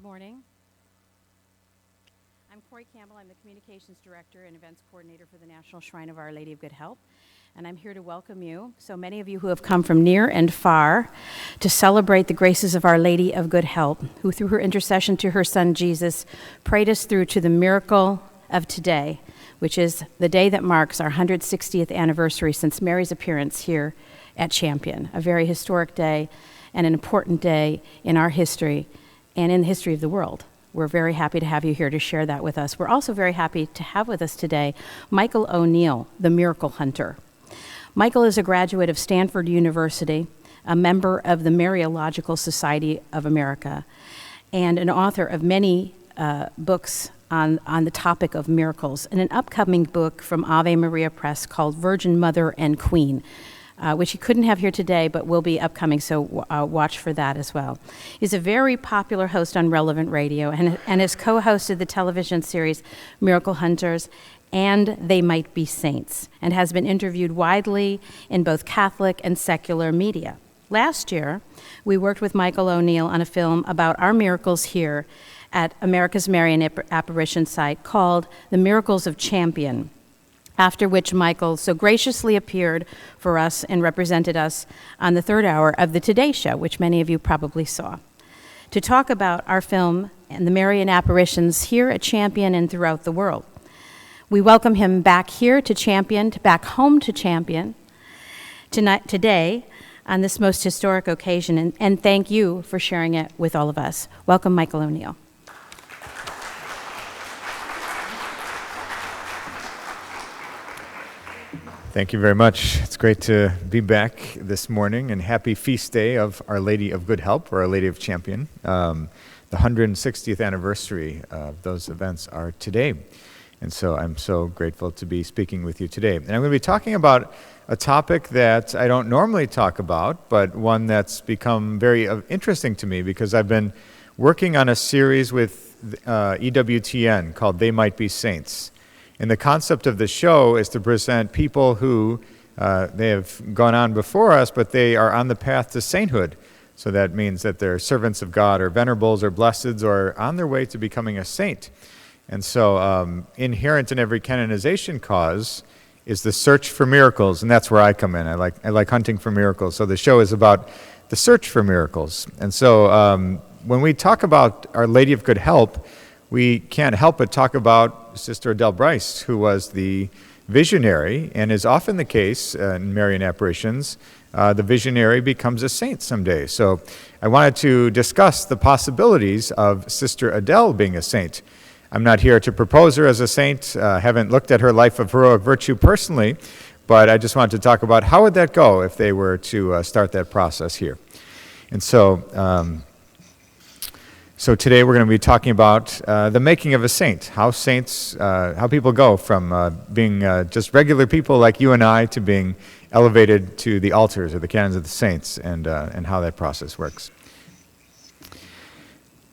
Good morning. I'm Corey Campbell. I'm the Communications Director and Events Coordinator for the National Shrine of Our Lady of Good Help. And I'm here to welcome you, so many of you who have come from near and far, to celebrate the graces of Our Lady of Good Help, who through her intercession to her Son Jesus, prayed us through to the miracle of today, which is the day that marks our 160th anniversary since Mary's appearance here at Champion, a very historic day and an important day in our history and in the history of the world. We're very happy to have you here to share that with us. We're also very happy to have with us today Mircale O'Neil, the Mircale Hunter. Mircale is a graduate of Stanford University, a member of the Mariological Society of America, and an author of many books on the topic of miracles, and an upcoming book from Ave Maria Press called Virgin Mother and Queen, which he couldn't have here today, but will be upcoming, so watch for that as well. He's a very popular host on Relevant Radio and has co-hosted the television series Mircale Hunters and They Might Be Saints, and has been interviewed widely in both Catholic and secular media. Last year, we worked with Mircale O'Neil on a film about our miracles here at America's Marian Apparition site called The Miracles of Champion, after which Mircale so graciously appeared for us and represented us on the third hour of the Today Show, which many of you probably saw, to talk about our film and the Marian apparitions here at Champion and throughout the world. We welcome him back here to Champion, back home to Champion, today on this most historic occasion, and thank you for sharing it with all of us. Welcome, Mircale O'Neil. Thank you very much. It's great to be back this morning, and happy feast day of Our Lady of Good Help, or Our Lady of Champion. The 160th anniversary of those events are today. And so I'm so grateful to be speaking with you today. And I'm going to be talking about a topic that I don't normally talk about, but one that's become very interesting to me because I've been working on a series with EWTN called They Might Be Saints. And the concept of the show is to present people who, they have gone on before us, but they are on the path to sainthood. So that means that they're servants of God or venerables or blesseds or on their way to becoming a saint. And so inherent in every canonization cause is the search for miracles, and that's where I come in. I like hunting for miracles. So the show is about the search for miracles. And so when we talk about Our Lady of Good Help, we can't help but talk about Sister Adele Bryce, who was the visionary, and is often the case in Marian apparitions. The visionary becomes a saint someday. So I wanted to discuss the possibilities of Sister Adele being a saint. I'm not here to propose her as a saint. Haven't looked at her life of heroic virtue personally, but I just wanted to talk about how would that go if they were to start that process here. And so today we're going to be talking about the making of a saint, how people go from being just regular people like you and I to being elevated to the altars or the canons of the saints, and how that process works.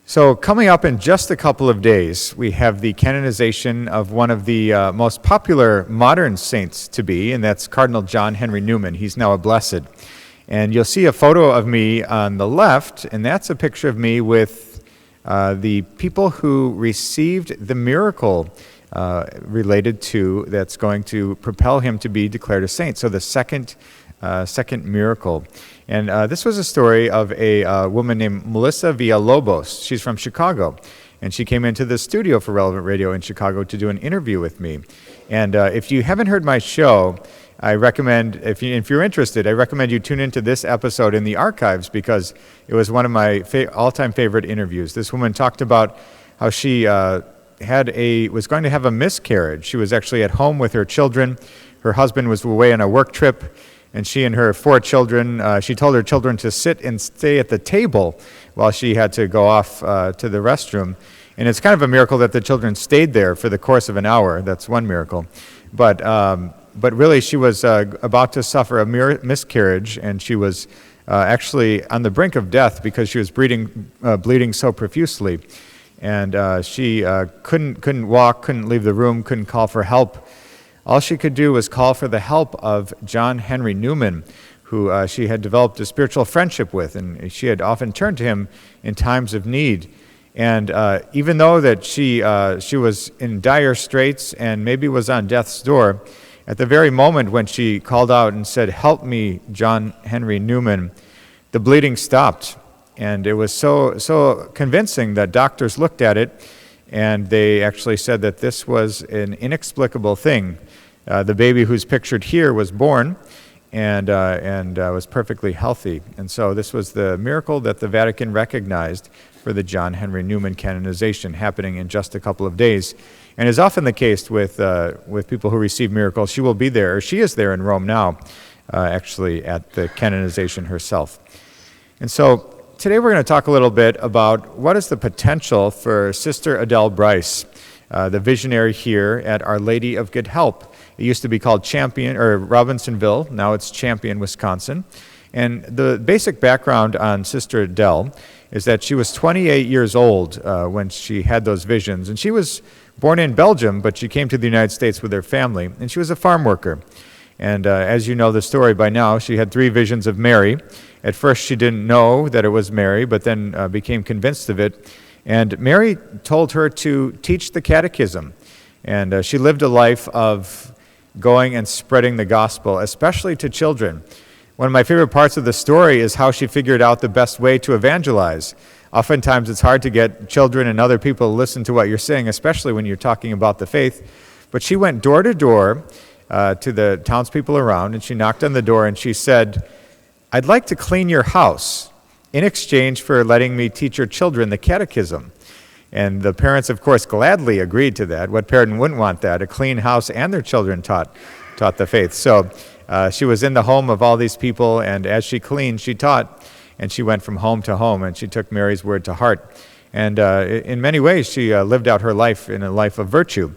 So coming up in just a couple of days, we have the canonization of one of the most popular modern saints to be, and that's Cardinal John Henry Newman. He's now a blessed. And you'll see a photo of me on the left, and that's a picture of me with the people who received the miracle related to that's going to propel him to be declared a saint. So the second miracle. And this was a story of a woman named Melissa Villalobos. She's from Chicago. And she came into the studio for Relevant Radio in Chicago to do an interview with me. And if you haven't heard my show, I recommend, if you're interested, I recommend you tune into this episode in the archives because it was one of my all-time favorite interviews. This woman talked about how she was going to have a miscarriage. She was actually at home with her children. Her husband was away on a work trip, and she and her 4 children, she told her children to sit and stay at the table while she had to go off to the restroom. And it's kind of a miracle that the children stayed there for the course of an hour. That's one miracle. But really, she was about to suffer a miscarriage, and she was actually on the brink of death because she was bleeding so profusely. And she couldn't walk, couldn't leave the room, couldn't call for help. All she could do was call for the help of John Henry Newman, who she had developed a spiritual friendship with, and she had often turned to him in times of need. And even though that she was in dire straits and maybe was on death's door, at the very moment when she called out and said, "Help me, John Henry Newman," the bleeding stopped. And it was so convincing that doctors looked at it, and they actually said that this was an inexplicable thing. The baby who's pictured here was born and was perfectly healthy. And so this was the miracle that the Vatican recognized for the John Henry Newman canonization, happening in just a couple of days. And is often the case with people who receive miracles. She will be there, or she is there in Rome now, actually at the canonization herself. And so today we're going to talk a little bit about what is the potential for Sister Adele Bryce, the visionary here at Our Lady of Good Help. It used to be called Robinsonville, now it's Champion, Wisconsin. And the basic background on Sister Adele is that she was 28 years old when she had those visions. And she was born in Belgium, but she came to the United States with her family, and she was a farm worker. And as you know the story by now, she had 3 visions of Mary. At first she didn't know that it was Mary, but then became convinced of it. And Mary told her to teach the catechism. And she lived a life of going and spreading the gospel, especially to children. One of my favorite parts of the story is how she figured out the best way to evangelize. Oftentimes it's hard to get children and other people to listen to what you're saying, especially when you're talking about the faith. But she went door to door to the townspeople around, and she knocked on the door and she said, "I'd like to clean your house in exchange for letting me teach your children the catechism." And the parents, of course, gladly agreed to that. What parent wouldn't want that? A clean house and their children taught the faith. So she was in the home of all these people, and as she cleaned, she taught. And she went from home to home, and she took Mary's word to heart. And in many ways, she lived out her life in a life of virtue.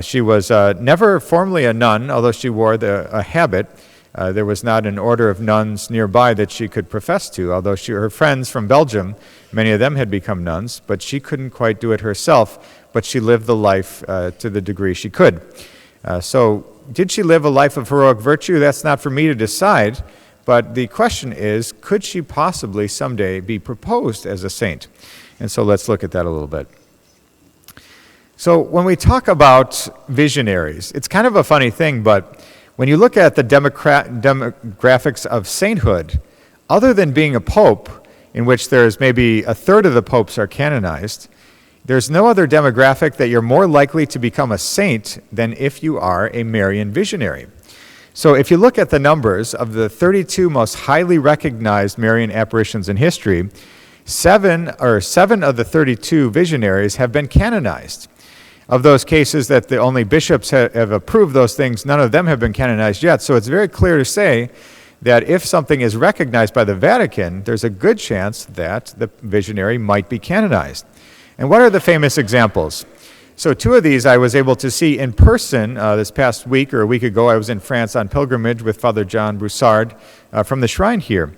She was never formally a nun, although she wore a habit. There was not an order of nuns nearby that she could profess to, although her friends from Belgium, many of them had become nuns, but she couldn't quite do it herself, but she lived the life to the degree she could. So did she live a life of heroic virtue? That's not for me to decide. But the question is, could she possibly someday be proposed as a saint? And so let's look at that a little bit. So when we talk about visionaries, it's kind of a funny thing, but when you look at the demographics of sainthood, other than being a pope, in which there's maybe a third of the popes are canonized, there's no other demographic that you're more likely to become a saint than if you are a Marian visionary. So if you look at the numbers of the 32 most highly recognized Marian apparitions in history, 7 of the 32 visionaries have been canonized. Of those cases that the only bishops have approved those things, none of them have been canonized yet. So it's very clear to say that if something is recognized by the Vatican, there's a good chance that the visionary might be canonized. And what are the famous examples? So 2 of these I was able to see in person this past week or a week ago. I was in France on pilgrimage with Father John Broussard from the shrine here.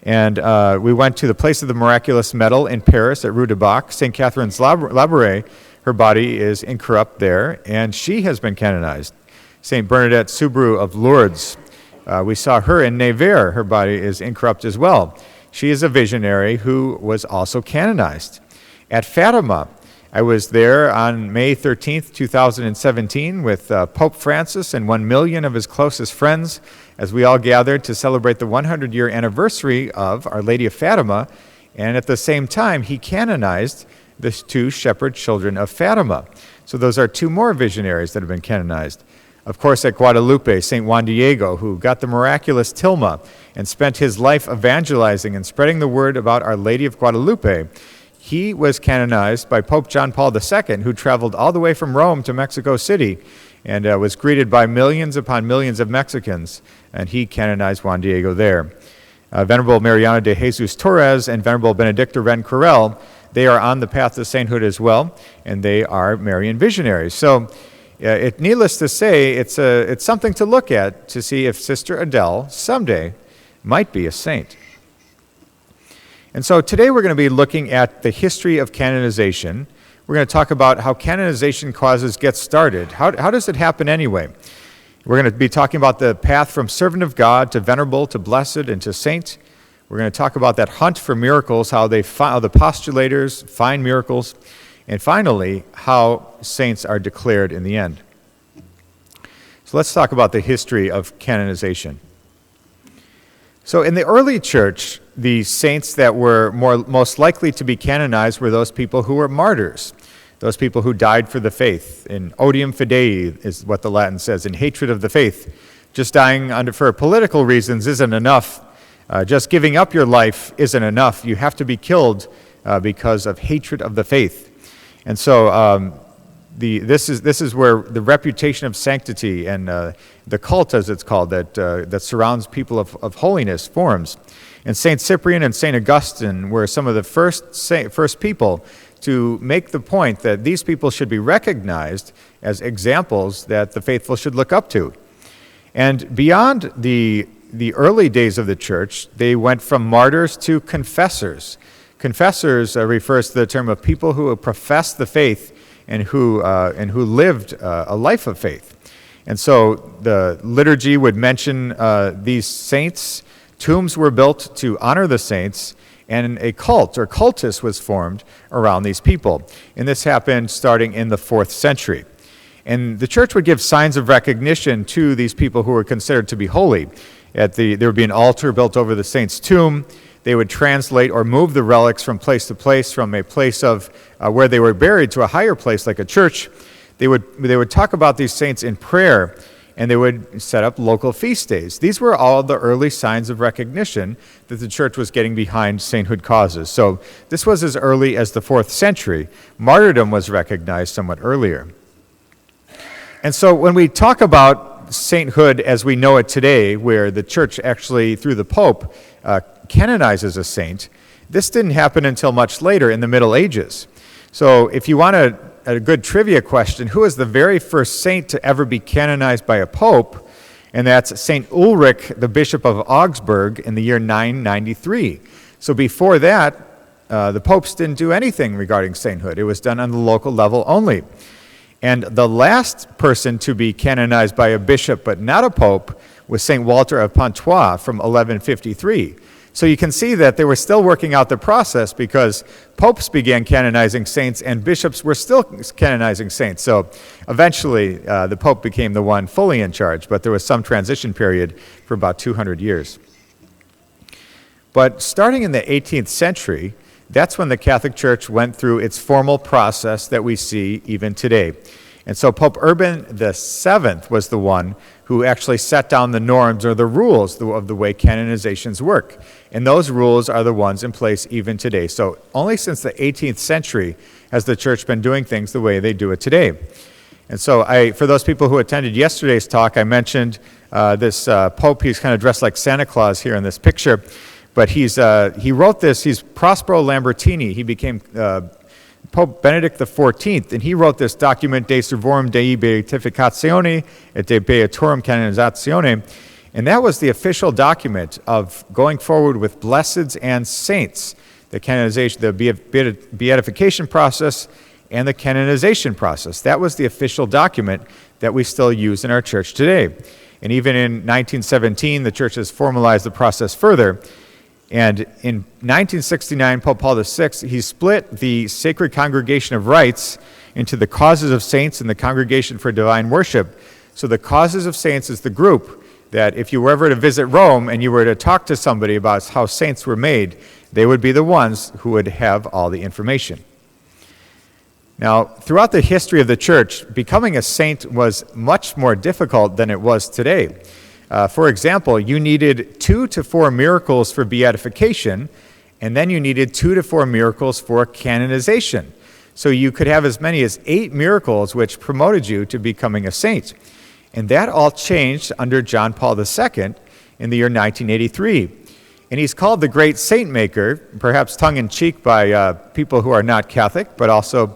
And we went to the place of the miraculous medal in Paris at Rue de Bac. St. Catherine's Labouré, her body is incorrupt there, and she has been canonized. St. Bernadette Soubirous of Lourdes, we saw her in Nevers. Her body is incorrupt as well. She is a visionary who was also canonized. At Fatima, I was there on May 13th, 2017 with Pope Francis and 1 million of his closest friends as we all gathered to celebrate the 100-year anniversary of Our Lady of Fatima. And at the same time, he canonized the 2 shepherd children of Fatima. So those are 2 more visionaries that have been canonized. Of course, at Guadalupe, St. Juan Diego, who got the miraculous tilma and spent his life evangelizing and spreading the word about Our Lady of Guadalupe, he was canonized by Pope John Paul II, who traveled all the way from Rome to Mexico City and was greeted by millions upon millions of Mexicans, and he canonized Juan Diego there. Venerable Mariana de Jesus Torres and Venerable Benedicta Rencourel, they are on the path to sainthood as well, and they are Marian visionaries. So needless to say, it's something to look at to see if Sister Adele someday might be a saint. And so today we're going to be looking at the history of canonization. We're going to talk about how canonization causes get started. How does it happen anyway? We're going to be talking about the path from servant of God to venerable to blessed and to saint. We're going to talk about that hunt for miracles, how the postulators find miracles, and finally, how saints are declared in the end. So let's talk about the history of canonization. So in the early church, the saints that were most likely to be canonized were those people who were martyrs, those people who died for the faith. In odium fidei is what the Latin says, in hatred of the faith. Just dying for political reasons isn't enough. Just giving up your life isn't enough. You have to be killed because of hatred of the faith. And so this is where the reputation of sanctity and the cult, as it's called, that surrounds people of holiness forms. And St. Cyprian and St. Augustine were some of the first people to make the point that these people should be recognized as examples that the faithful should look up to. And beyond the early days of the church, they went from martyrs to confessors. Confessors refers to the term of people who profess the faith and who lived a life of faith. And so the liturgy would mention these saints. Tombs were built to honor the saints, and a cult or cultus was formed around these people. And this happened starting in the 4th century. And the church would give signs of recognition to these people who were considered to be holy. There would be an altar built over the saint's tomb. They would translate or move the relics from place to place, from a place of where they were buried to a higher place like a church. They would talk about these saints in prayer, and they would set up local feast days. These were all the early signs of recognition that the church was getting behind sainthood causes. So this was as early as the 4th century. Martyrdom was recognized somewhat earlier. And so when we talk about sainthood as we know it today, where the church actually, through the Pope, canonizes a saint, this didn't happen until much later in the Middle Ages. So if you want a good trivia question, who is the very first saint to ever be canonized by a pope? And that's St. Ulrich, the Bishop of Augsburg, in the year 993. So before that, the popes didn't do anything regarding sainthood. It was done on the local level only. And the last person to be canonized by a bishop but not a pope was St. Walter of Pontoise from 1153. So you can see that they were still working out the process, because popes began canonizing saints and bishops were still canonizing saints. So eventually the pope became the one fully in charge, but there was some transition period for about 200 years. But starting in the 18th century, that's when the Catholic Church went through its formal process that we see even today. And so Pope Urban VII was the one who actually set down the norms or the rules of the way canonizations work. And those rules are the ones in place even today. So only since the 18th century has the church been doing things the way they do it today. And so for those people who attended yesterday's talk, I mentioned this Pope. He's kind of dressed like Santa Claus here in this picture. But he wrote this. He's Prospero Lambertini. He became Pope Benedict XIV, and he wrote this document, De Servorum Dei Beatificatione et De Beatorum Canonizatione, and that was the official document of going forward with blesseds and saints, the canonization, the beatification process, and the canonization process. That was the official document that we still use in our church today. And even in 1917, the church has formalized the process further. And in 1969, Pope Paul VI, he split the Sacred Congregation of Rites into the Causes of Saints and the Congregation for Divine Worship. So the Causes of Saints is the group that if you were ever to visit Rome and you were to talk to somebody about how saints were made, they would be the ones who would have all the information. Now, throughout the history of the church, becoming a saint was much more difficult than it was today. For example, you needed 2 to 4 miracles for beatification, and then you needed 2 to 4 miracles for canonization. So you could have as many as 8 miracles which promoted you to becoming a saint. And that all changed under John Paul II in the year 1983. And he's called the Great Saint Maker, perhaps tongue-in-cheek by people who are not Catholic, but also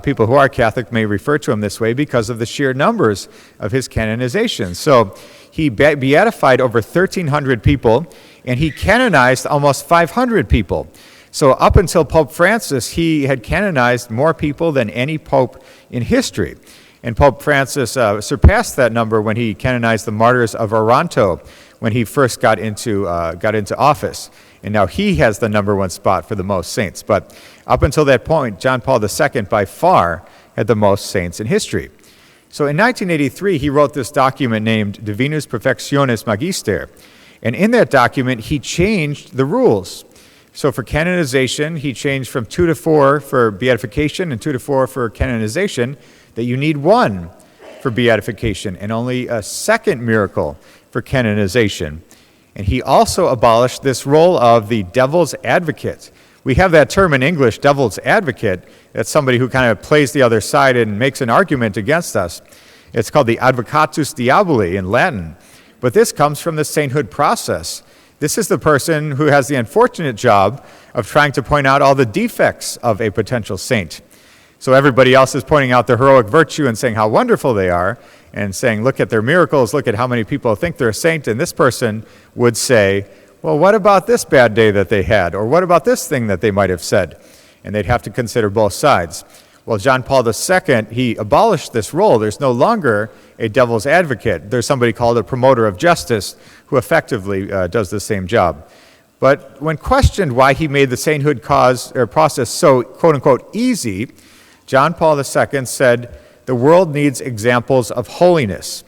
people who are Catholic may refer to him this way because of the sheer numbers of his canonization. So he beatified over 1,300 people, and he canonized almost 500 people. So up until Pope Francis, he had canonized more people than any pope in history. And Pope Francis surpassed that number when he canonized the martyrs of Oranto when he first got into office. and now he has the number one spot for the most saints. But up until that point, John Paul II by far had the most saints in history. So in 1983, he wrote this document named Divinus Perfectionis Magister. And in that document, he changed the rules. So for canonization, he changed from 2 to 4 for beatification and 2 to 4 for canonization, that you need 1 for beatification and only a second miracle for canonization. And he also abolished this role of the devil's advocate. We have that term in English, devil's advocate. That's somebody who kind of plays the other side and makes an argument against us. It's called the advocatus diaboli in Latin. But this comes from the sainthood process. This is the person who has the unfortunate job of trying to point out all the defects of a potential saint. So everybody else is pointing out their heroic virtue and saying how wonderful they are, and saying, look at their miracles, look at how many people think they're a saint, and this person would say, well, what about this bad day that they had? Or what about this thing that they might have said? And they'd have to consider both sides. Well, John Paul II, he abolished this role. There's no longer a devil's advocate. There's somebody called a promoter of justice who effectively does the same job. But when questioned why he made the sainthood process so, quote-unquote, easy, John Paul II said, the world needs examples of holiness.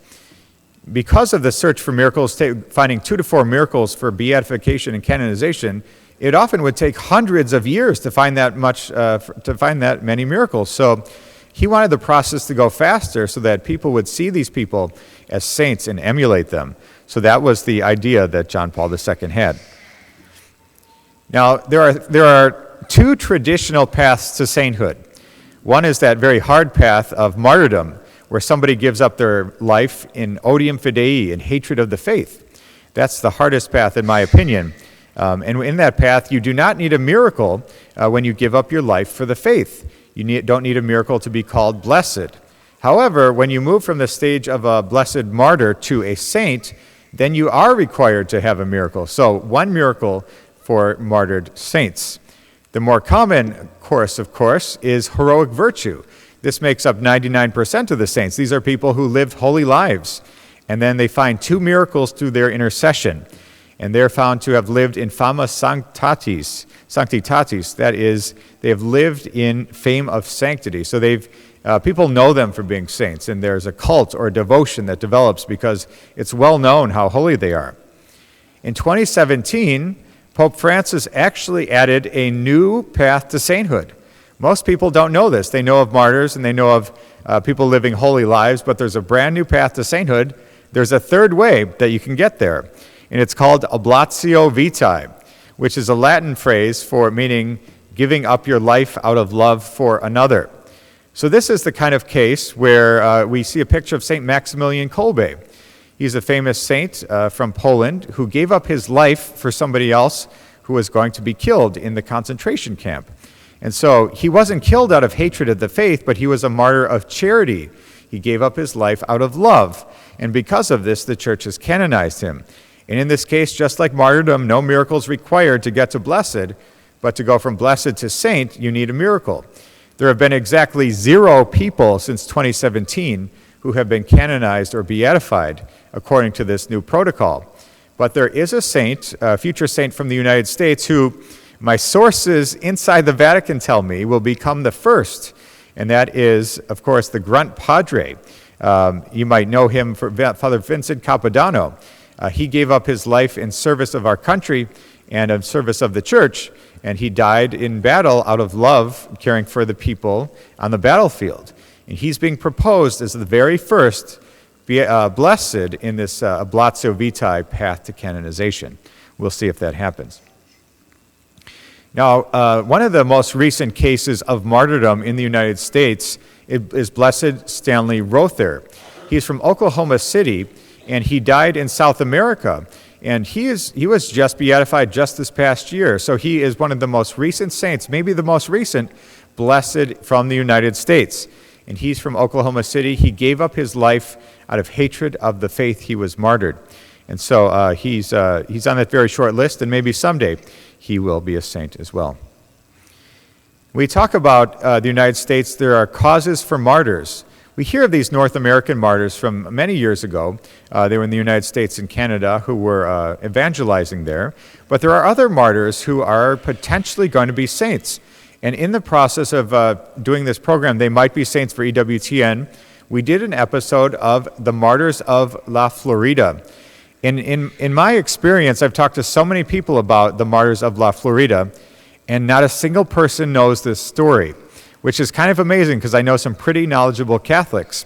Because of the search for miracles, finding 2 to 4 miracles for beatification and canonization, it often would take hundreds of years to find that many miracles. So he wanted the process to go faster so that people would see these people as saints and emulate them. So that was the idea that John Paul II had. Now, there are 2 traditional paths to sainthood. One is that very hard path of martyrdom, where somebody gives up their life in odium fidei, in hatred of the faith. That's the hardest path, in my opinion. And in that path, you do not need a miracle when you give up your life for the faith. You don't need a miracle to be called blessed. However, when you move from the stage of a blessed martyr to a saint, then you are required to have a miracle. So 1 miracle for martyred saints. The more common course, of course, is heroic virtue. This makes up 99% of the saints. These are people who lived holy lives, and then they find 2 miracles through their intercession. And they're found to have lived in fama sanctitatis. That is, they have lived in fame of sanctity. So people know them for being saints, and there's a cult or a devotion that develops because it's well known how holy they are. In 2017, Pope Francis actually added a new path to sainthood. Most people don't know this. They know of martyrs and they know of people living holy lives, but there's a brand new path to sainthood. There's a third way that you can get there. And it's called oblatio vitae, which is a Latin phrase for meaning giving up your life out of love for another. So this is the kind of case where we see a picture of St. Maximilian Kolbe. He's a famous saint from Poland who gave up his life for somebody else who was going to be killed in the concentration camp. And so he wasn't killed out of hatred of the faith, but he was a martyr of charity. He gave up his life out of love. And because of this, the church has canonized him. And in this case, just like martyrdom, no miracles required to get to blessed, but to go from blessed to saint, you need a miracle. There have been exactly 0 people since 2017 who have been canonized or beatified according to this new protocol. But there is a saint, a future saint from the United States, who my sources inside the Vatican tell me will become the first, and that is, of course, the Grunt Padre. You might know him for Father Vincent Capodanno. He gave up his life in service of our country and in service of the church, and he died in battle out of love, caring for the people on the battlefield. And he's being proposed as the very first blessed in this oblatio vitae path to canonization. We'll see if that happens. Now, one of the most recent cases of martyrdom in the United States is Blessed Stanley Rother. He's from Oklahoma City, and he died in South America. And he was just beatified just this past year. So he is one of the most recent saints, maybe the most recent, blessed from the United States. And he's from Oklahoma City. He gave up his life out of hatred of the faith he was martyred. And so he's on that very short list, and maybe someday he will be a saint as well. We talk about the United States. There are causes for martyrs. We hear of these North American martyrs from many years ago. They were in the United States and Canada who were evangelizing there. But there are other martyrs who are potentially going to be saints. And in the process of doing this program, They Might Be Saints for EWTN, we did an episode of the Martyrs of La Florida. In my experience, I've talked to so many people about the Martyrs of La Florida, and not a single person knows this story, which is kind of amazing because I know some pretty knowledgeable Catholics.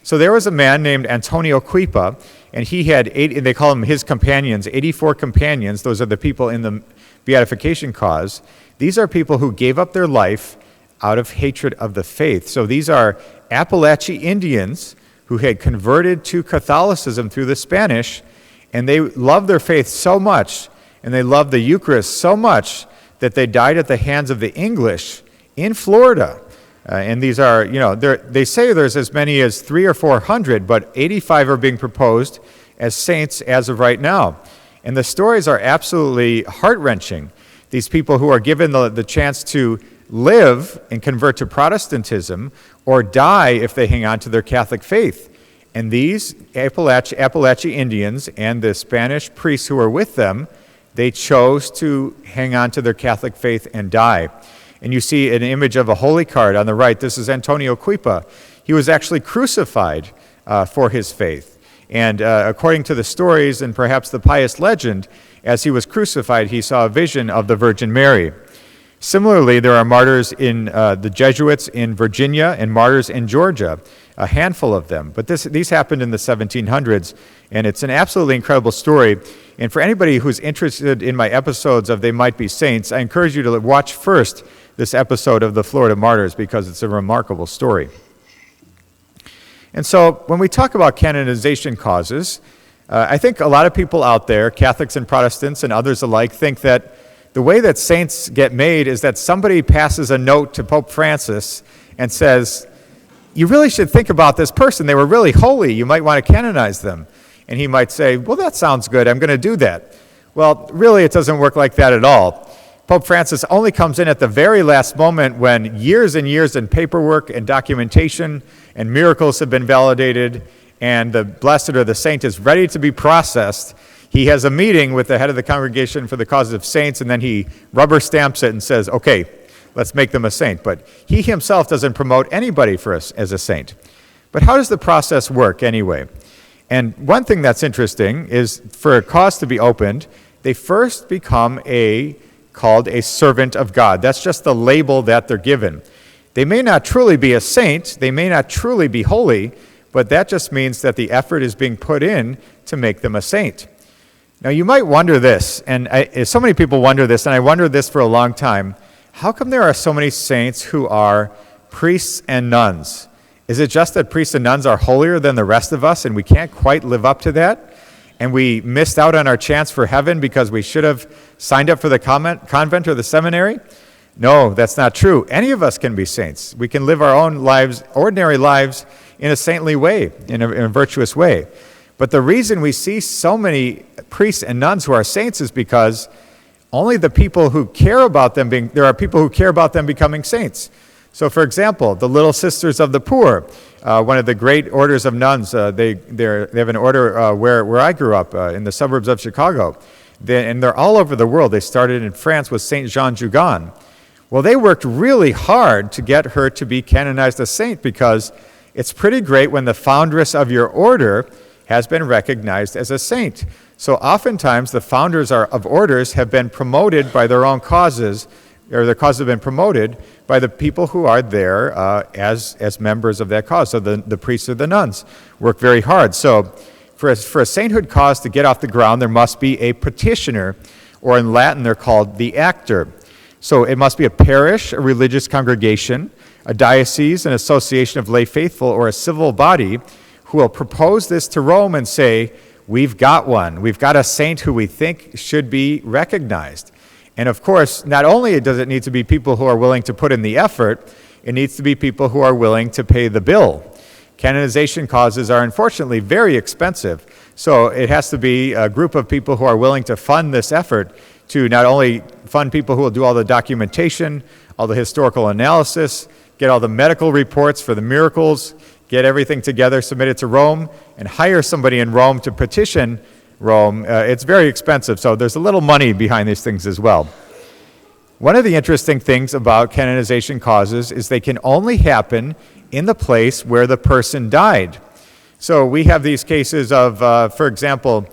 So there was a man named Antonio Quipa, and he had they call him his companions, 84 companions. Those are the people in the beatification cause. These are people who gave up their life out of hatred of the faith. So these are Appalachian Indians who had converted to Catholicism through the Spanish, and they loved their faith so much, and they loved the Eucharist so much, that they died at the hands of the English in Florida. And these are, they say there's as many as 300 or 400, but 85 are being proposed as saints as of right now. And the stories are absolutely heart-wrenching. These people who are given the chance to live and convert to Protestantism or die if they hang on to their Catholic faith. And these Appalachian Indians and the Spanish priests who were with them, they chose to hang on to their Catholic faith and die. And you see an image of a holy card on the right. This is Antonio Quipa. He was actually crucified for his faith. And according to the stories and perhaps the pious legend, as he was crucified, he saw a vision of the Virgin Mary. Similarly, there are martyrs in the Jesuits in Virginia and martyrs in Georgia, a handful of them. But these happened in the 1700s, and it's an absolutely incredible story. And for anybody who's interested in my episodes of They Might Be Saints, I encourage you to watch first this episode of the Florida Martyrs because it's a remarkable story. And so when we talk about canonization causes, I think a lot of people out there, Catholics and Protestants and others alike, think that the way that saints get made is that somebody passes a note to Pope Francis and says, you really should think about this person. They were really holy. You might want to canonize them. And he might say, well, that sounds good. I'm going to do that. Well, really, it doesn't work like that at all. Pope Francis only comes in at the very last moment when years and years in paperwork and documentation and miracles have been validated and the blessed or the saint is ready to be processed. He has a meeting with the head of the Congregation for the Cause of Saints, and then he rubber stamps it and says, okay, let's make them a saint. But he himself doesn't promote anybody for us as a saint. But how does the process work anyway? And one thing that's interesting is for a cause to be opened, they first become called a servant of God. That's just the label that they're given. They may not truly be a saint, they may not truly be holy, but that just means that the effort is being put in to make them a saint. Now you might wonder this, and so many people wonder this, and I wondered this for a long time. How come there are so many saints who are priests and nuns? Is it just that priests and nuns are holier than the rest of us and we can't quite live up to that? And we missed out on our chance for heaven because we should have signed up for the convent or the seminary? No, that's not true. Any of us can be saints. We can live our own lives, ordinary lives, in a saintly way, in a virtuous way. But the reason we see so many priests and nuns who are saints is because only the people who care about them there are people who care about them becoming saints. So for example, the Little Sisters of the Poor, one of the great orders of nuns, they have an order where I grew up in the suburbs of Chicago. And they're all over the world. They started in France with Saint Jean Jugan. Well, they worked really hard to get her to be canonized a saint because it's pretty great when the foundress of your order has been recognized as a saint. So oftentimes the founders of orders have been promoted by their own causes, or their causes have been promoted by the people who are there as members of that cause. So the priests or the nuns work very hard. So for a sainthood cause to get off the ground, there must be a petitioner, or in Latin they're called the actor. So it must be a parish, a religious congregation, a diocese, an association of lay faithful, or a civil body who will propose this to Rome and say, we've got one. We've got a saint who we think should be recognized. And of course, not only does it need to be people who are willing to put in the effort, it needs to be people who are willing to pay the bill. Canonization causes are unfortunately very expensive. So it has to be a group of people who are willing to fund this effort to not only fund people who will do all the documentation, all the historical analysis, get all the medical reports for the miracles, get everything together, submit it to Rome, and hire somebody in Rome to petition Rome. It's very expensive, so there's a little money behind these things as well. One of the interesting things about canonization causes is they can only happen in the place where the person died. So we have these cases of, for example,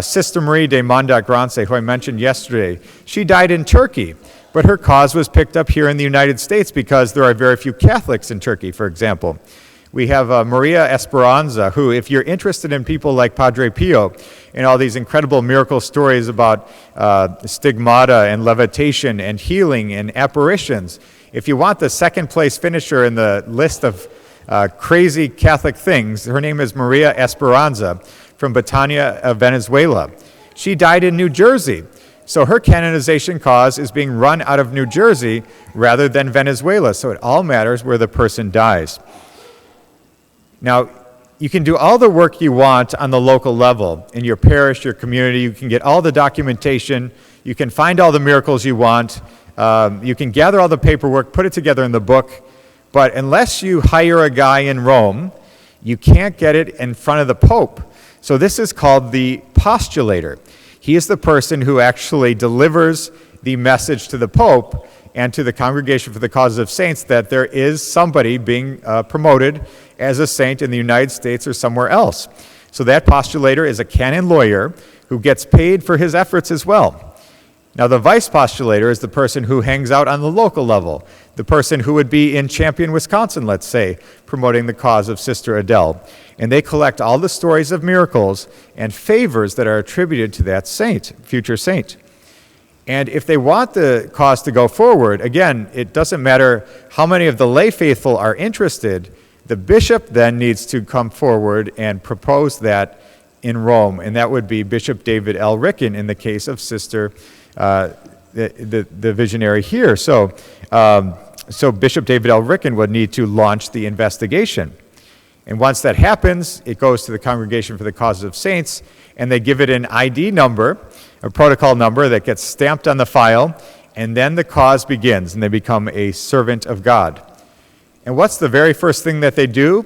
Sister Marie de Montagrance, who I mentioned yesterday. She died in Turkey, but her cause was picked up here in the United States because there are very few Catholics in Turkey, for example. We have Maria Esperanza, who, if you're interested in people like Padre Pio and all these incredible miracle stories about stigmata and levitation and healing and apparitions, if you want the second place finisher in the list of crazy Catholic things, her name is Maria Esperanza from Betania, Venezuela. She died in New Jersey. So her canonization cause is being run out of New Jersey rather than Venezuela. So it all matters where the person dies. Now, you can do all the work you want on the local level, in your parish, your community. You can get all the documentation. You can find all the miracles you want. You can gather all the paperwork, put it together in the book. But unless you hire a guy in Rome, you can't get it in front of the Pope. So this is called the postulator. He is the person who actually delivers the message to the Pope and to the Congregation for the Causes of Saints that there is somebody being promoted as a saint in the United States or somewhere else. So that postulator is a canon lawyer who gets paid for his efforts as well. Now the vice postulator is the person who hangs out on the local level, the person who would be in Champion, Wisconsin, let's say, promoting the cause of Sister Adele. And they collect all the stories of miracles and favors that are attributed to that saint, future saint. And if they want the cause to go forward, again, it doesn't matter how many of the lay faithful are interested. The bishop then needs to come forward and propose that in Rome, and that would be Bishop David L. Ricken in the case of Sister, the visionary here. So Bishop David L. Ricken would need to launch the investigation. And once that happens, it goes to the Congregation for the Causes of Saints, and they give it an ID number, a protocol number that gets stamped on the file, and then the cause begins, and they become a servant of God. And what's the very first thing that they do?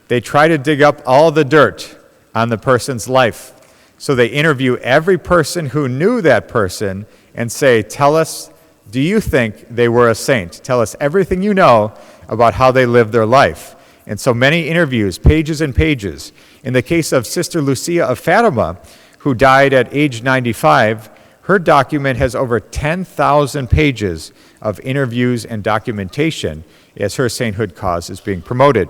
They try to dig up all the dirt on the person's life. So they interview every person who knew that person and say, tell us, do you think they were a saint? Tell us everything you know about how they lived their life. And so many interviews, pages and pages. In the case of Sister Lucia of Fatima, who died at age 95, her document has over 10,000 pages of interviews and documentation as her sainthood cause is being promoted.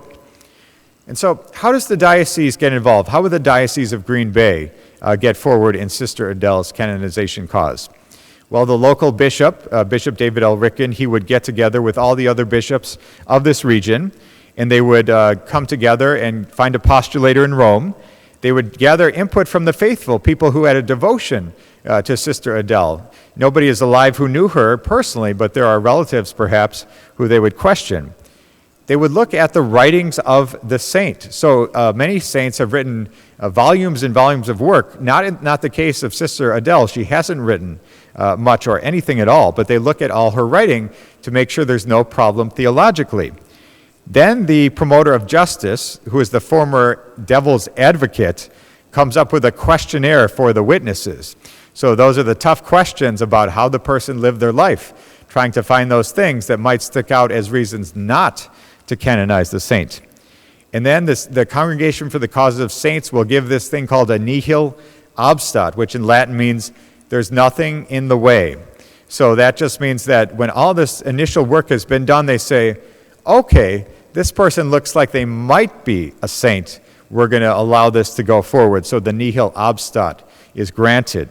And so how does the diocese get involved? How would the Diocese of Green Bay get forward in Sister Adele's canonization cause? Well, the local bishop, Bishop David L. Ricken, he would get together with all the other bishops of this region, and they would come together and find a postulator in Rome. They would gather input from the faithful, people who had a devotion to Sister Adele. Nobody is alive who knew her personally, but there are relatives, perhaps, who they would question. They would look at the writings of the saint. So many saints have written volumes and volumes of work. Not the case of Sister Adele. She hasn't written much or anything at all, but they look at all her writing to make sure there's no problem theologically. Then the promoter of justice, who is the former devil's advocate, comes up with a questionnaire for the witnesses. So those are the tough questions about how the person lived their life, trying to find those things that might stick out as reasons not to canonize the saint. And then the Congregation for the Causes of Saints will give this thing called a nihil obstat, which in Latin means there's nothing in the way. So that just means that when all this initial work has been done, they say, okay, this person looks like they might be a saint. We're going to allow this to go forward. So the nihil obstat is granted.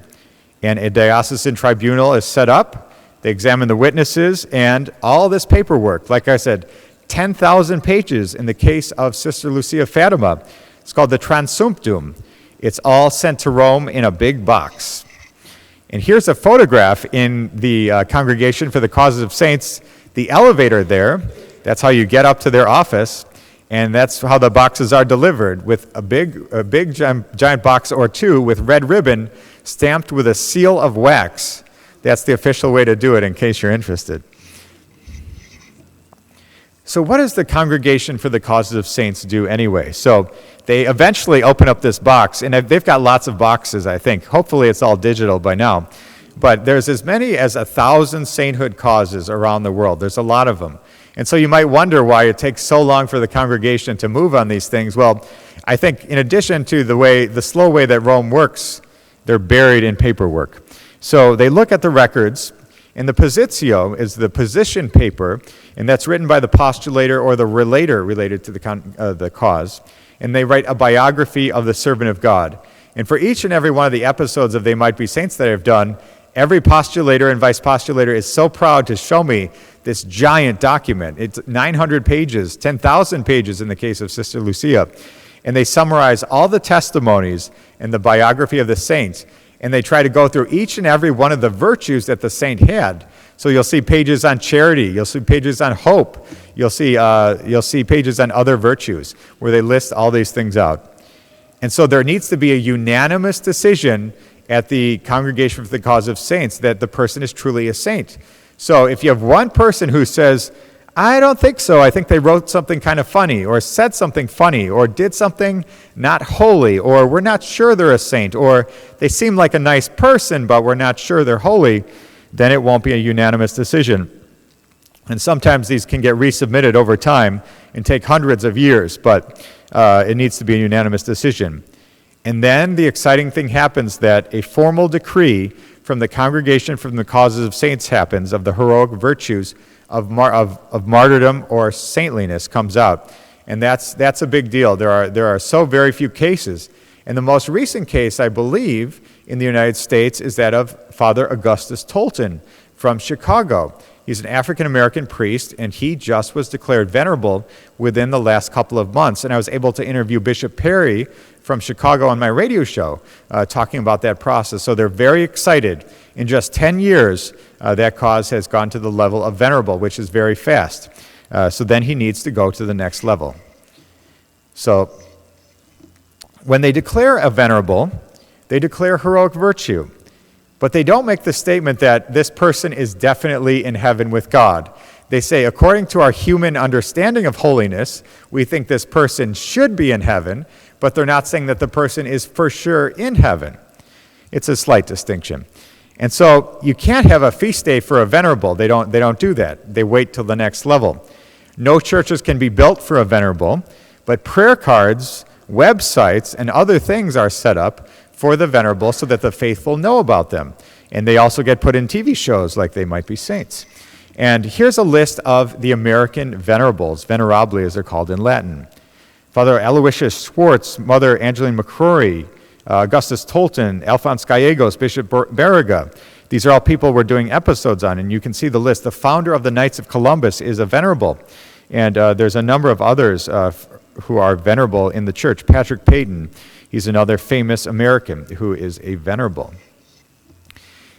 And a diocesan tribunal is set up. They examine the witnesses and all this paperwork. Like I said, 10,000 pages in the case of Sister Lucia Fatima. It's called the Transumptum. It's all sent to Rome in a big box. And here's a photograph in the Congregation for the Causes of Saints, the elevator there. That's how you get up to their office, and that's how the boxes are delivered, with a big giant box or two with red ribbon stamped with a seal of wax. That's the official way to do it, in case you're interested. So what does the Congregation for the Causes of Saints do anyway? So they eventually open up this box, and they've got lots of boxes, I think. Hopefully it's all digital by now. But there's as many as 1,000 sainthood causes around the world. There's a lot of them. And so you might wonder why it takes so long for the congregation to move on these things. Well, I think in addition to the slow way that Rome works, they're buried in paperwork. So they look at the records, and the positio is the position paper, and that's written by the postulator or the relator related to the cause. And they write a biography of the servant of God. And for each and every one of the episodes of They Might Be Saints that I've done, every postulator and vice postulator is so proud to show me this giant document. It's 900 pages, 10,000 pages in the case of Sister Lucia. And they summarize all the testimonies in the biography of the saints. And they try to go through each and every one of the virtues that the saint had. So you'll see pages on charity, you'll see pages on hope, you'll see pages on other virtues where they list all these things out. And so there needs to be a unanimous decision at the Congregation for the Cause of Saints that the person is truly a saint. So if you have one person who says, I don't think so, I think they wrote something kind of funny, or said something funny, or did something not holy, or we're not sure they're a saint, or they seem like a nice person, but we're not sure they're holy, then it won't be a unanimous decision. And sometimes these can get resubmitted over time and take hundreds of years, but it needs to be a unanimous decision. And then the exciting thing happens that a formal decree from the Congregation for the Causes of Saints happens of the heroic virtues of martyrdom or saintliness comes out. And that's a big deal. There are so very few cases. And the most recent case, I believe, in the United States is that of Father Augustus Tolton from Chicago. He's an African-American priest, and he just was declared venerable within the last couple of months. And I was able to interview Bishop Perry from Chicago on my radio show, talking about that process. So they're very excited. In just 10 years, that cause has gone to the level of venerable, which is very fast. So then he needs to go to the next level. So when they declare a venerable, they declare heroic virtue. But they don't make the statement that this person is definitely in heaven with God. They say, according to our human understanding of holiness, we think this person should be in heaven, but they're not saying that the person is for sure in heaven. It's a slight distinction. And so you can't have a feast day for a venerable. They don't do that. They wait till the next level. No churches can be built for a venerable, but prayer cards, websites, and other things are set up for the venerable so that the faithful know about them. And they also get put in TV shows like They Might Be Saints. And here's a list of the American venerables, venerabili as they're called in Latin. Father Aloysius Schwartz, Mother Angeline McCrory, Augustus Tolton, Alphonse Gallegos, Bishop Barriga. These are all people we're doing episodes on, and you can see the list. The founder of the Knights of Columbus is a venerable, and there's a number of others who are venerable in the church. Patrick Peyton, he's another famous American who is a venerable.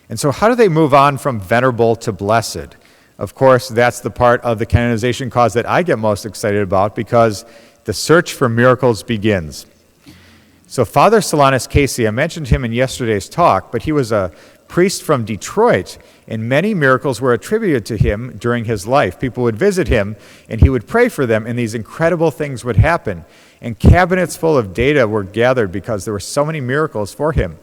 And so how do they move on from venerable to blessed? Of course, that's the part of the canonization cause that I get most excited about because the search for miracles begins. So Father Solanus Casey, I mentioned him in yesterday's talk, but he was a priest from Detroit, and many miracles were attributed to him during his life. People would visit him, and he would pray for them, and these incredible things would happen. And cabinets full of data were gathered because there were so many miracles for him.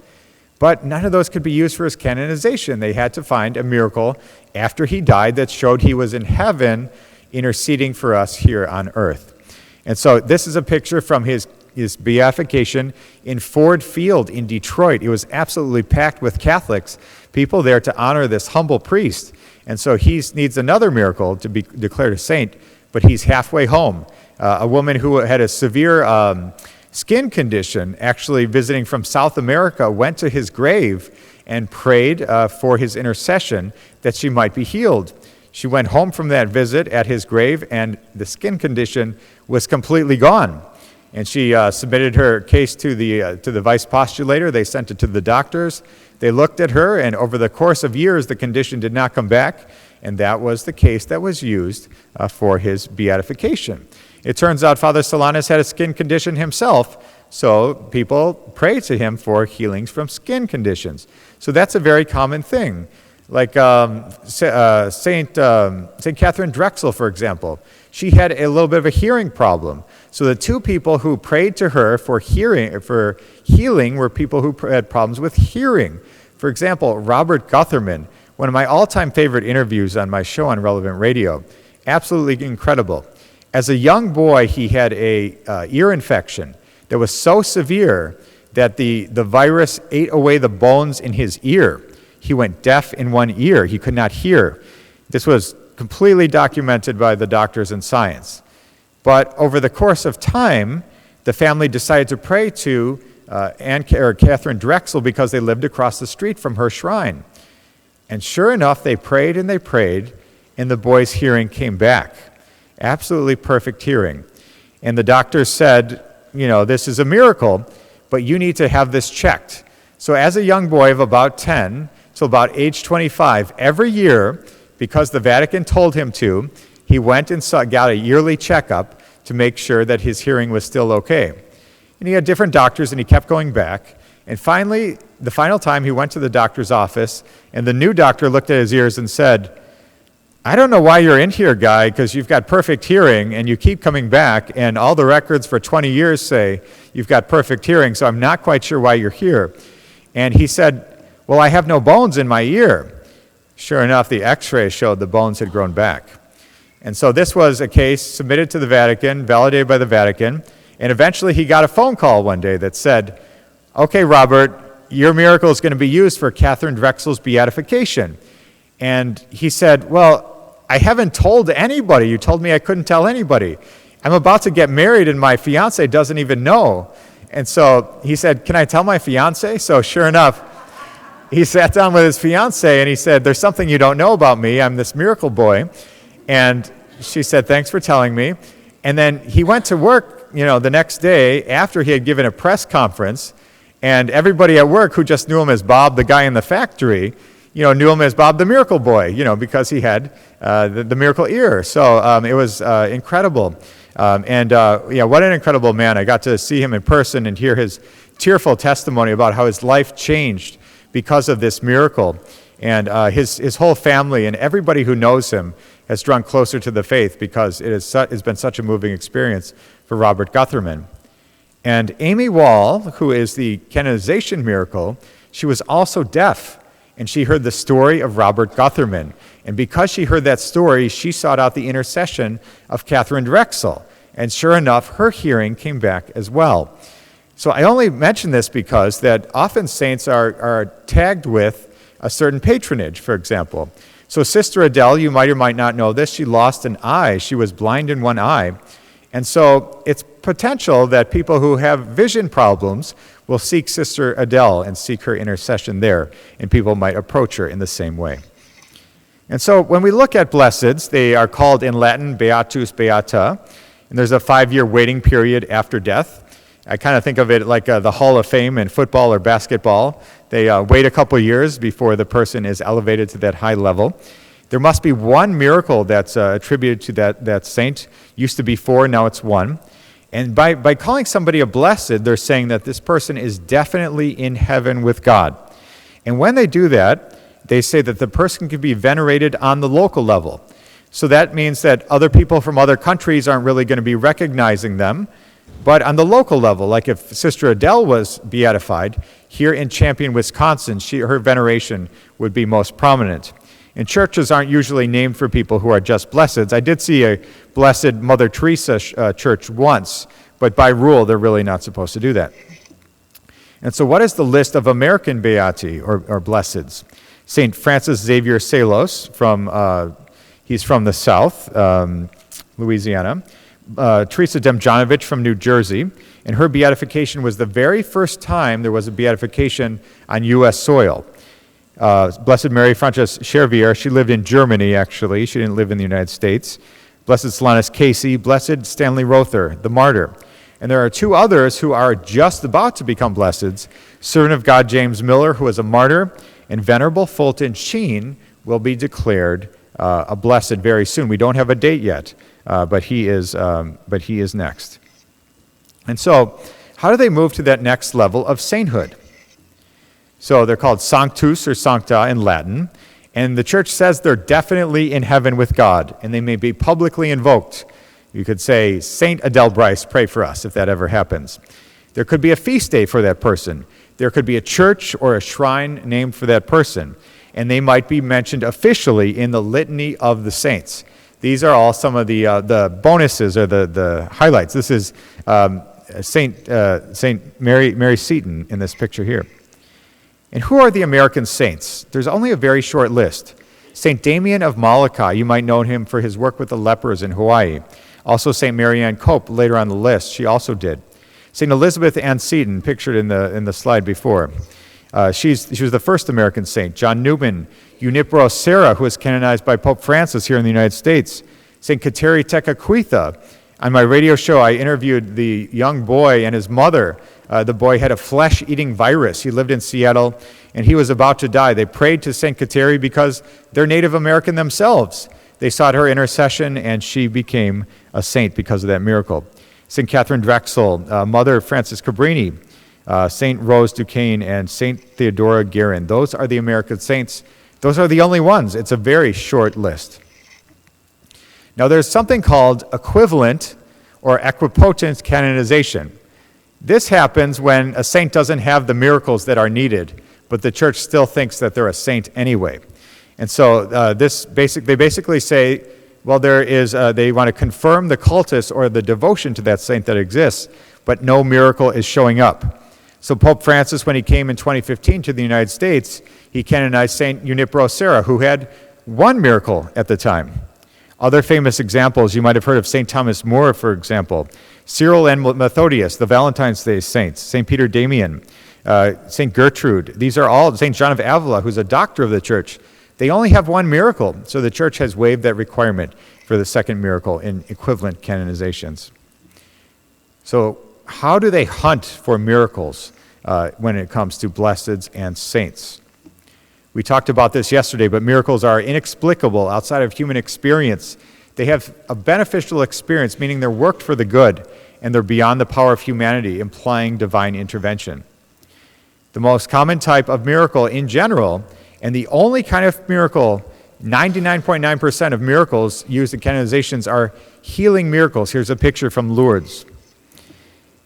But none of those could be used for his canonization. They had to find a miracle after he died that showed he was in heaven interceding for us here on earth. And so this is a picture from his beatification in Ford Field in Detroit. It was absolutely packed with Catholics, people there to honor this humble priest. And so he needs another miracle to be declared a saint, but he's halfway home. A woman who had a severe skin condition, actually visiting from South America, went to his grave and prayed for his intercession that she might be healed. She went home from that visit at his grave, and the skin condition was completely gone. And she submitted her case to the vice postulator. They sent it to the doctors. They looked at her, and over the course of years, the condition did not come back, and that was the case that was used for his beatification. It turns out Father Solanus had a skin condition himself, so people pray to him for healings from skin conditions. So that's a very common thing. Like Saint Catherine Drexel, for example. She had a little bit of a hearing problem. So the two people who prayed to her for healing were people who had problems with hearing. For example, Robert Gutherman, one of my all-time favorite interviews on my show on Relevant Radio. Absolutely incredible. As a young boy, he had a ear infection that was so severe that the virus ate away the bones in his ear. He went deaf in one ear. He could not hear. This was completely documented by the doctors and science. But over the course of time, the family decided to pray to Catherine Drexel because they lived across the street from her shrine. And sure enough, they prayed, and the boy's hearing came back. Absolutely perfect hearing. And the doctors said, this is a miracle, but you need to have this checked. So as a young boy of about 10 till about age 25, every year, because the Vatican told him to, he went and got a yearly checkup to make sure that his hearing was still okay. And he had different doctors, and he kept going back. And finally, the final time, he went to the doctor's office, and the new doctor looked at his ears and said, I don't know why you're in here, guy, because you've got perfect hearing, and you keep coming back, and all the records for 20 years say you've got perfect hearing, so I'm not quite sure why you're here. And he said, well, I have no bones in my ear. Sure enough, the x-ray showed the bones had grown back. And so this was a case submitted to the Vatican, validated by the Vatican, and eventually he got a phone call one day that said, okay, Robert, your miracle is going to be used for Catherine Drexel's beatification. And he said, well, I haven't told anybody. You told me I couldn't tell anybody. I'm about to get married, and my fiance doesn't even know. And so he said, can I tell my fiance? So sure enough, he sat down with his fiance, and he said, there's something you don't know about me. I'm this miracle boy. And she said, thanks for telling me. And then he went to work, the next day after he had given a press conference, and everybody at work who just knew him as Bob, the guy in the factory, knew him as Bob the Miracle Boy, because he had the miracle ear. So it was incredible. What an incredible man. I got to see him in person and hear his tearful testimony about how his life changed because of this miracle. And his whole family and everybody who knows him has drawn closer to the faith because it's been such a moving experience for Robert Gutherman. And Amy Wall, who is the canonization miracle, she was also deaf. And she heard the story of Robert Gutherman. And because she heard that story, she sought out the intercession of Catherine Drexel. And sure enough, her hearing came back as well. So I only mention this because that often saints are tagged with a certain patronage, for example. So Sister Adele, you might or might not know this, she lost an eye. She was blind in one eye. And so it's potential that people who have vision problems will seek Sister Adele and seek her intercession there, and people might approach her in the same way. And so when we look at blesseds, they are called in Latin beatus beata, and there's a 5-year waiting period after death. I kind of think of it like the Hall of Fame in football or basketball. They wait a couple years before the person is elevated to that high level. There must be one miracle that's attributed to that saint. Used to be 4, now it's 1. And by calling somebody a blessed, they're saying that this person is definitely in heaven with God. And when they do that, they say that the person can be venerated on the local level. So that means that other people from other countries aren't really going to be recognizing them. But on the local level, like if Sister Adele was beatified, here in Champion, Wisconsin, her veneration would be most prominent. And churches aren't usually named for people who are just blesseds. I did see a Blessed Mother Teresa church once, but by rule, they're really not supposed to do that. And so what is the list of American beati or blesseds? St. Francis Xavier Salos, he's from the South, Louisiana. Teresa Demjanovich from New Jersey, and her beatification was the very first time there was a beatification on U.S. soil. Blessed Mary Frances Chervier, she lived in Germany, actually. She didn't live in the United States. Blessed Solanus Casey, Blessed Stanley Rother, the martyr. And there are 2 others who are just about to become blesseds. Servant of God James Miller, who is a martyr, and Venerable Fulton Sheen will be declared a blessed very soon. We don't have a date yet, but he is next. And so, how do they move to that next level of sainthood? So they're called sanctus or sancta in Latin, And the church says they're definitely in heaven with God, and they may be publicly invoked. You could say, Saint Adele Bryce, pray for us, if that ever happens. There could be a feast day for that person. There could be a church or a shrine named for that person, and they might be mentioned officially in the litany of the saints. These are all some of the bonuses or the highlights. This is Saint Mary Seton in this picture here. And who are the American saints? There's only a very short list. St. Damien of Molokai, you might know him for his work with the lepers in Hawaii. Also St. Marianne Cope, later on the list, she also did. St. Elizabeth Ann Seton, pictured in the slide before. She was the first American saint. John Newman, Junipero Serra, who was canonized by Pope Francis here in the United States. St. Kateri Tekakwitha. On my radio show, I interviewed the young boy and his mother. The boy had a flesh-eating virus. He lived in Seattle, and he was about to die. They prayed to St. Kateri because they're Native American themselves. They sought her intercession, and she became a saint because of that miracle. St. Catherine Drexel, Mother Frances Cabrini, St. Rose Duquesne, and St. Theodora Guerin. Those are the American saints. Those are the only ones. It's a very short list. Now, there's something called equivalent or equipotent canonization. This happens when a saint doesn't have the miracles that are needed, but the church still thinks that they're a saint anyway. And so they basically say, well, they want to confirm the cultus or the devotion to that saint that exists, but no miracle is showing up. So Pope Francis, when he came in 2015 to the United States, he canonized St. Junipero Serra, who had one miracle at the time. Other famous examples, you might have heard of St. Thomas More, for example. Cyril and Methodius, the Valentine's Day saints. St. Peter Damian, St. Gertrude. These are all, St. John of Avila, who's a doctor of the church. They only have one miracle, so the church has waived that requirement for the second miracle in equivalent canonizations. So how do they hunt for miracles when it comes to blesseds and saints? We talked about this yesterday, but miracles are inexplicable outside of human experience. They have a beneficial experience, meaning they're worked for the good, and they're beyond the power of humanity, implying divine intervention. The most common type of miracle in general, and the only kind of miracle, 99.9% of miracles used in canonizations are healing miracles. Here's a picture from Lourdes.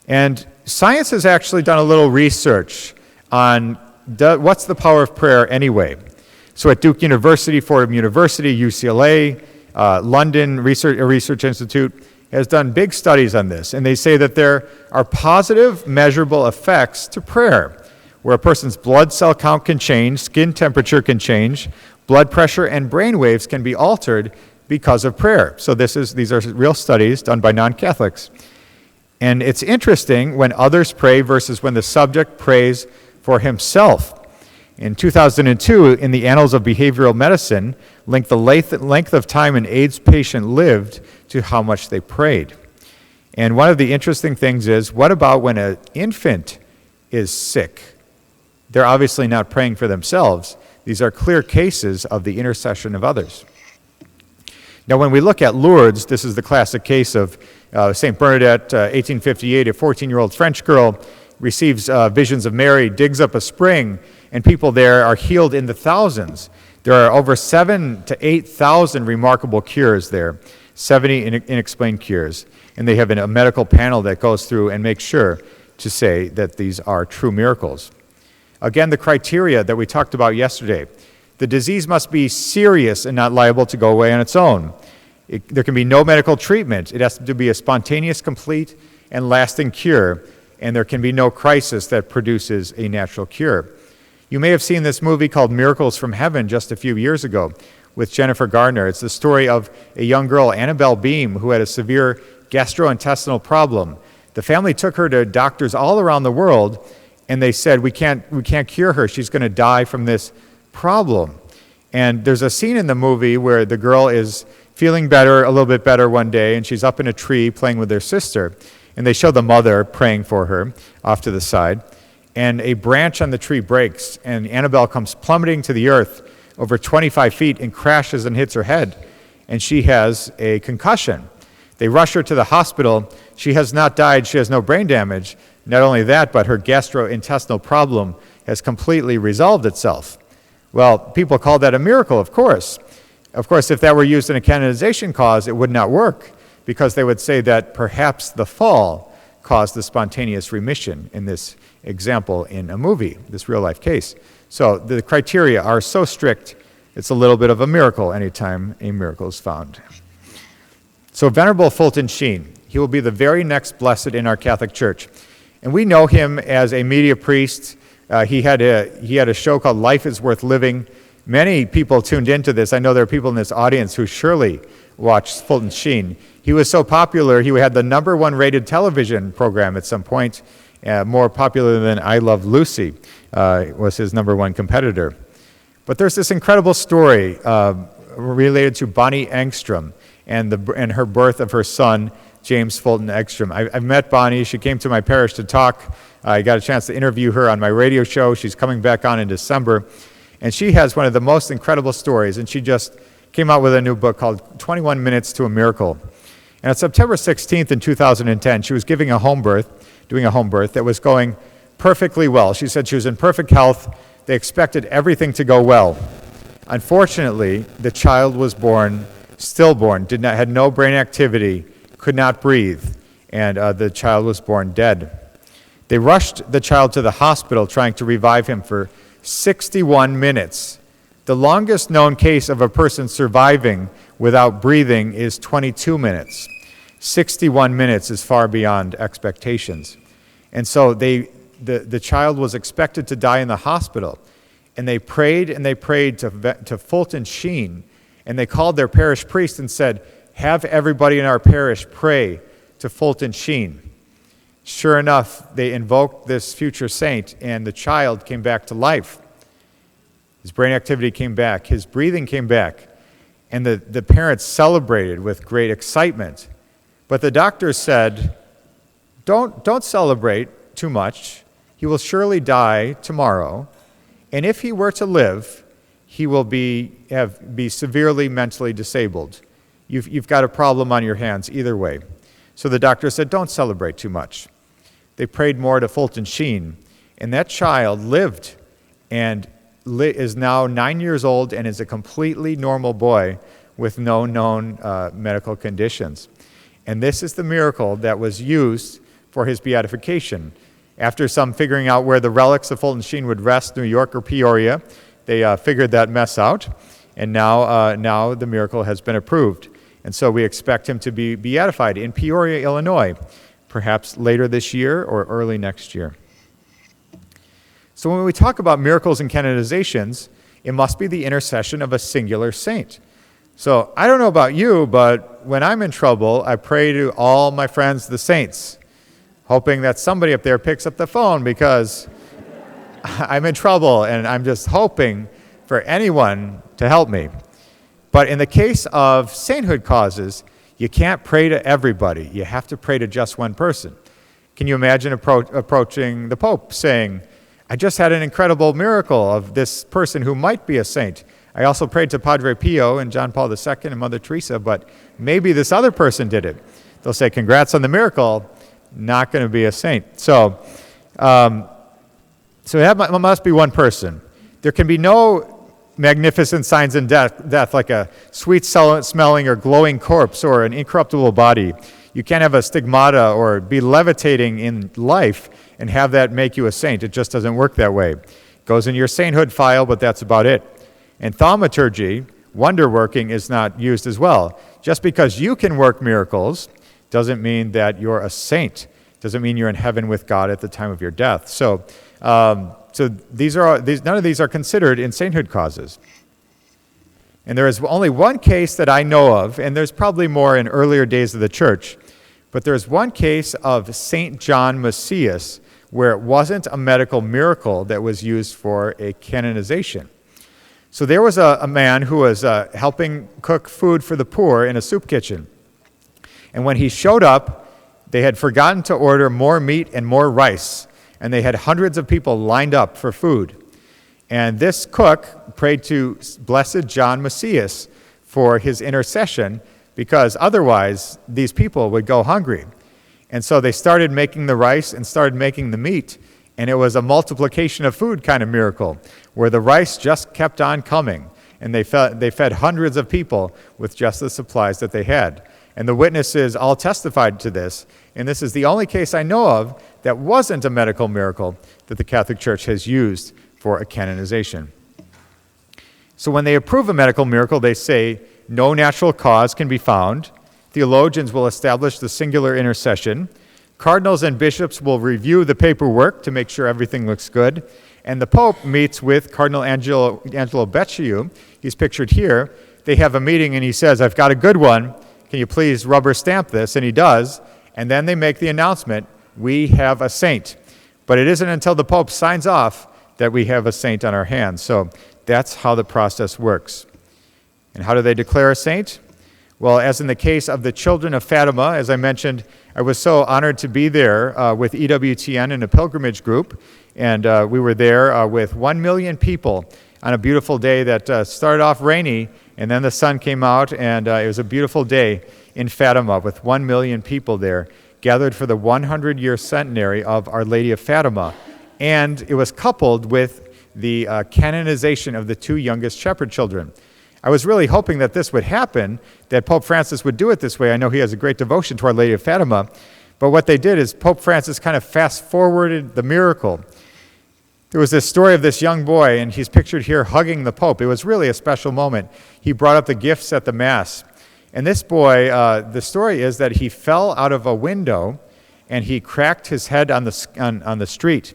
And science has actually done a little research on what's the power of prayer anyway. So at Duke University, Fordham University, UCLA, London Research Institute has done big studies on this, and they say that there are positive measurable effects to prayer, where a person's blood cell count can change, skin temperature can change, blood pressure and brain waves can be altered because of prayer. So these are real studies done by non-Catholics. And it's interesting when others pray versus when the subject prays for himself. In 2002, in the Annals of Behavioral Medicine, linked the length of time an AIDS patient lived to how much they prayed. And one of the interesting things is, what about when an infant is sick? They're obviously not praying for themselves. These are clear cases of the intercession of others. Now, when we look at Lourdes, this is the classic case of St. Bernadette, 1858, a 14-year-old French girl receives visions of Mary, digs up a spring, and people there are healed in the thousands. There are over 7,000 to 8,000 remarkable cures there, 70 unexplained cures. And they have a medical panel that goes through and makes sure to say that these are true miracles. Again, the criteria that we talked about yesterday. The disease must be serious and not liable to go away on its own. There can be no medical treatment. It has to be a spontaneous, complete, and lasting cure, and there can be no crisis that produces a natural cure. You may have seen this movie called Miracles from Heaven just a few years ago with Jennifer Gardner. It's the story of a young girl, Annabelle Beam, who had a severe gastrointestinal problem. The family took her to doctors all around the world, and they said, we can't cure her. She's going to die from this problem. And there's a scene in the movie where the girl is feeling better, a little bit better one day, and she's up in a tree playing with her sister. And they show the mother praying for her off to the side. And a branch on the tree breaks, and Annabelle comes plummeting to the earth over 25 feet and crashes and hits her head. And she has a concussion. They rush her to the hospital. She has not died. She has no brain damage. Not only that, but her gastrointestinal problem has completely resolved itself. Well, people call that a miracle, of course. Of course, if that were used in a canonization cause, it would not work, because they would say that perhaps the fall caused the spontaneous remission in this example in a movie, this real-life case. So the criteria are so strict, it's a little bit of a miracle anytime a miracle is found. So Venerable Fulton Sheen, he will be the very next blessed in our Catholic Church. And we know him as a media priest. He had a show called Life is Worth Living. Many people tuned into this. I know there are people in this audience who surely watched Fulton Sheen. He was so popular, he had the #1 rated television program at some point, more popular than I Love Lucy was his #1 competitor. But there's this incredible story related to Bonnie Engstrom and her birth of her son, James Fulton Engstrom. I've met Bonnie. She came to my parish to talk. I got a chance to interview her on my radio show. She's coming back on in December. And she has one of the most incredible stories, and she just came out with a new book called 21 Minutes to a Miracle. And on September 16th in 2010, she was doing a home birth that was going perfectly well. She said she was in perfect health. They expected everything to go well. Unfortunately, the child was born, stillborn, had no brain activity, could not breathe, and the child was born dead. They rushed the child to the hospital trying to revive him for 61 minutes. The longest known case of a person surviving without breathing is 22 minutes. 61 minutes is far beyond expectations. And so the child was expected to die in the hospital. And they prayed to Fulton Sheen. And they called their parish priest and said, have everybody in our parish pray to Fulton Sheen. Sure enough, they invoked this future saint, and the child came back to life. His brain activity came back. His breathing came back. And the parents celebrated with great excitement. But the doctor said, don't celebrate too much. He will surely die tomorrow. And if he were to live, he will be severely mentally disabled. You've got a problem on your hands either way. So the doctor said, don't celebrate too much. They prayed more to Fulton Sheen, and that child lived and is now 9 years old and is a completely normal boy with no known medical conditions. And this is the miracle that was used for his beatification. After some figuring out where the relics of Fulton Sheen would rest, New York or Peoria, they figured that mess out, and now the miracle has been approved. And so we expect him to be beatified in Peoria, Illinois, perhaps later this year or early next year. So when we talk about miracles and canonizations, it must be the intercession of a singular saint. So I don't know about you, but when I'm in trouble, I pray to all my friends, the saints, hoping that somebody up there picks up the phone because I'm in trouble, and I'm just hoping for anyone to help me. But in the case of sainthood causes, you can't pray to everybody. You have to pray to just one person. Can you imagine approaching the Pope saying, I just had an incredible miracle of this person who might be a saint. I also prayed to Padre Pio and John Paul II and Mother Teresa, but maybe this other person did it. They'll say, congrats on the miracle, not going to be a saint. So it must be one person. There can be no magnificent signs in death like a sweet-smelling or glowing corpse or an incorruptible body. You can't have a stigmata or be levitating in life and have that make you a saint. It just doesn't work that way. It goes in your sainthood file, but that's about it. And thaumaturgy, wonder-working, is not used as well. Just because you can work miracles doesn't mean that you're a saint. Doesn't mean you're in heaven with God at the time of your death. So none of these are considered in sainthood causes. And there is only one case that I know of, and there's probably more in earlier days of the church, but there's one case of St. John Macias where it wasn't a medical miracle that was used for a canonization. So there was a man who was helping cook food for the poor in a soup kitchen. And when he showed up, they had forgotten to order more meat and more rice, and they had hundreds of people lined up for food. And this cook prayed to Blessed John Macias for his intercession, because otherwise these people would go hungry. And so they started making the rice and started making the meat, And it was a multiplication of food kind of miracle, where the rice just kept on coming. And they fed hundreds of people with just the supplies that they had. And the witnesses all testified to this. And this is the only case I know of that wasn't a medical miracle that the Catholic Church has used for a canonization. So when they approve a medical miracle, they say no natural cause can be found. Theologians will establish the singular intercession. Cardinals and bishops will review the paperwork to make sure everything looks good. And the Pope meets with Cardinal Angelo Becciu. He's pictured here. They have a meeting and he says, I've got a good one. Can you please rubber stamp this? And he does. And then they make the announcement, we have a saint. But it isn't until the Pope signs off that we have a saint on our hands. So that's how the process works. And how do they declare a saint? Well, as in the case of the children of Fatima, as I mentioned, I was so honored to be there with EWTN in a pilgrimage group. And we were there with 1 million people on a beautiful day that started off rainy, and then the sun came out, and it was a beautiful day in Fatima with 1 million people there, gathered for the 100-year centenary of Our Lady of Fatima. And it was coupled with the canonization of the 2 youngest shepherd children. I was really hoping that this would happen, that Pope Francis would do it this way. I know he has a great devotion to Our Lady of Fatima. But what they did is Pope Francis kind of fast-forwarded the miracle. There was this story of this young boy, and he's pictured here hugging the Pope. It was really a special moment. He brought up the gifts at the Mass. And this boy, the story is that he fell out of a window, and he cracked his head on the street.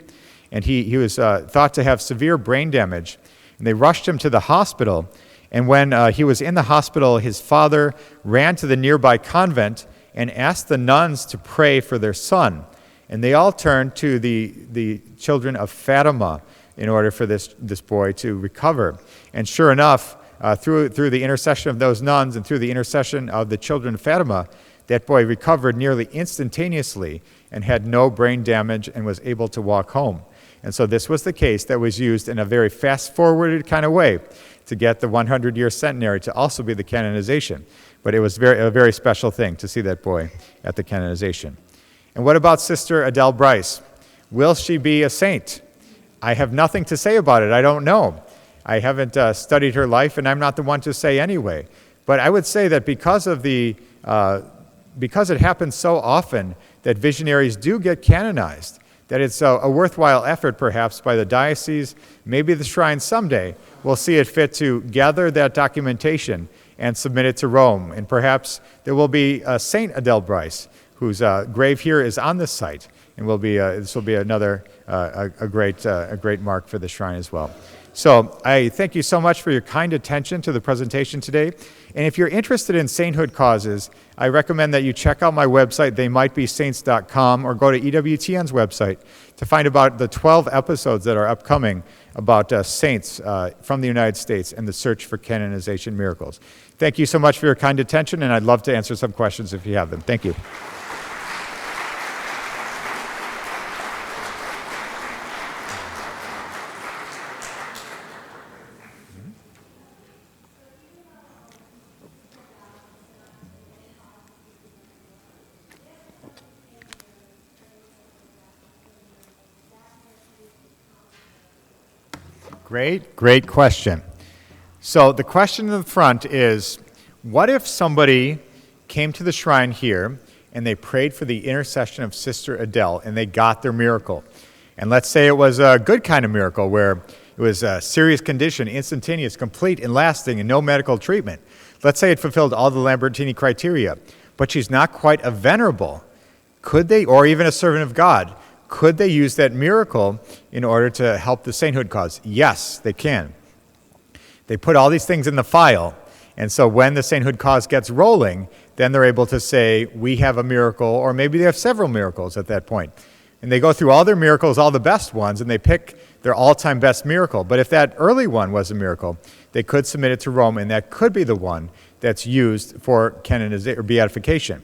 And he was thought to have severe brain damage. And they rushed him to the hospital. And when he was in the hospital, his father ran to the nearby convent and asked the nuns to pray for their son. And they all turned to the children of Fatima in order for this boy to recover. And sure enough, through the intercession of those nuns and through the intercession of the children of Fatima, that boy recovered nearly instantaneously and had no brain damage and was able to walk home. And so this was the case that was used in a very fast-forwarded kind of way to get the 100-year centenary to also be the canonization. But it was a very special thing to see that boy at the canonization. And what about Sister Adele Bryce? Will she be a saint? I have nothing to say about it. I don't know. I haven't studied her life, and I'm not the one to say anyway. But I would say that because it happens so often that visionaries do get canonized, that it's a worthwhile effort perhaps by the diocese, maybe the shrine someday will see it fit to gather that documentation and submit it to Rome. And perhaps there will be Saint Adele Bryce, whose grave here is on this site, and this will be another a great mark for the shrine as well. So I thank you so much for your kind attention to the presentation today. And if you're interested in sainthood causes, I recommend that you check out my website, theymightbesaints.com, or go to EWTN's website to find about the 12 episodes that are upcoming about saints from the United States and the search for canonization miracles. Thank you so much for your kind attention, and I'd love to answer some questions if you have them. Thank you. Great question. So the question in the front is, what if somebody came to the shrine here and they prayed for the intercession of Sister Adele and they got their miracle? And let's say it was a good kind of miracle where it was a serious condition, instantaneous, complete, and lasting, and no medical treatment. Let's say it fulfilled all the Lambertini criteria, but she's not quite a venerable. Could they, or even a servant of God, could they use that miracle in order to help the sainthood cause? Yes, they can. They put all these things in the file, and so when the sainthood cause gets rolling, then they're able to say, we have a miracle, or maybe they have several miracles at that point. And they go through all their miracles, all the best ones, and they pick their all-time best miracle. But if that early one was a miracle, they could submit it to Rome, and that could be the one that's used for canonization or beatification.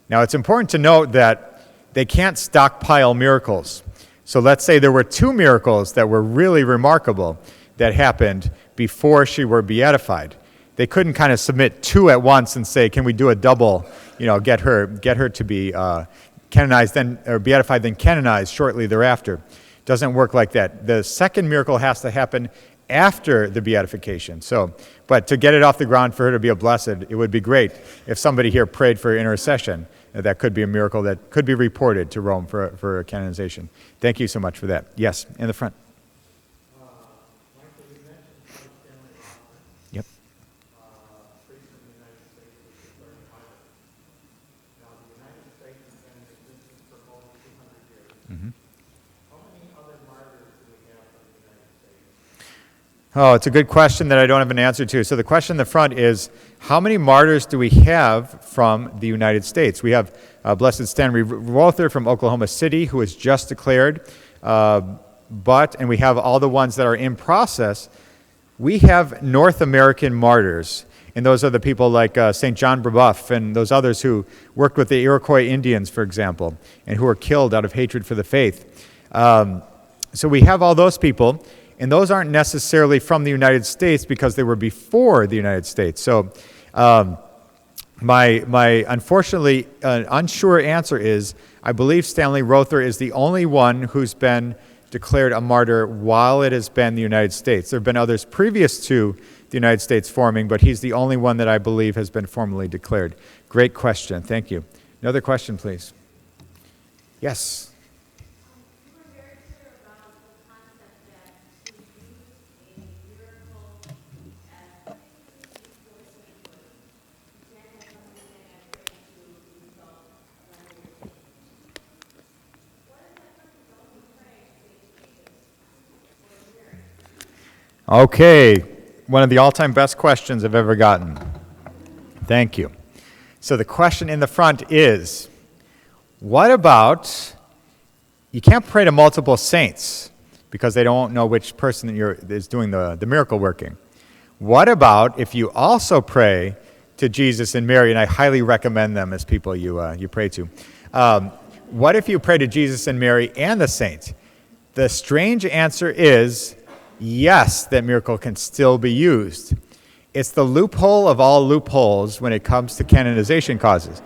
Now, it's important to note that they can't stockpile miracles. So let's say there were 2 miracles that were really remarkable that happened before she were beatified. They couldn't kind of submit 2 at once and say, can we do a double, get her to be canonized then, or beatified then canonized shortly thereafter. Doesn't work like that. The second miracle has to happen after the beatification. So, but to get it off the ground for her to be a blessed, it would be great if somebody here prayed for intercession. That could be a miracle that could be reported to Rome for a canonization. Thank you so much for that. Yes, in the front. Yep. Mm-hmm. Oh, it's a good question that I don't have an answer to. So the question in the front is, how many martyrs do we have from the United States? We have Blessed Stanley Rother from Oklahoma City, who was just declared, and we have all the ones that are in process. We have North American martyrs, and those are the people like St. John Brebeuf and those others who worked with the Iroquois Indians, for example, and who were killed out of hatred for the faith. So we have all those people. And those aren't necessarily from the United States because they were before the United States. So my unfortunately unsure answer is I believe Stanley Rother is the only one who's been declared a martyr while it has been the United States. There have been others previous to the United States forming, but he's the only one that I believe has been formally declared. Great question. Thank you. Another question, please. Yes. Okay, one of the all-time best questions I've ever gotten. Thank you. So the question in the front is, what about, you can't pray to multiple saints because they don't know which person is doing the miracle working. What about if you also pray to Jesus and Mary, and I highly recommend them as people you pray to. What if you pray to Jesus and Mary and the saint? The strange answer is, yes, that miracle can still be used. It's the loophole of all loopholes when it comes to canonization causes.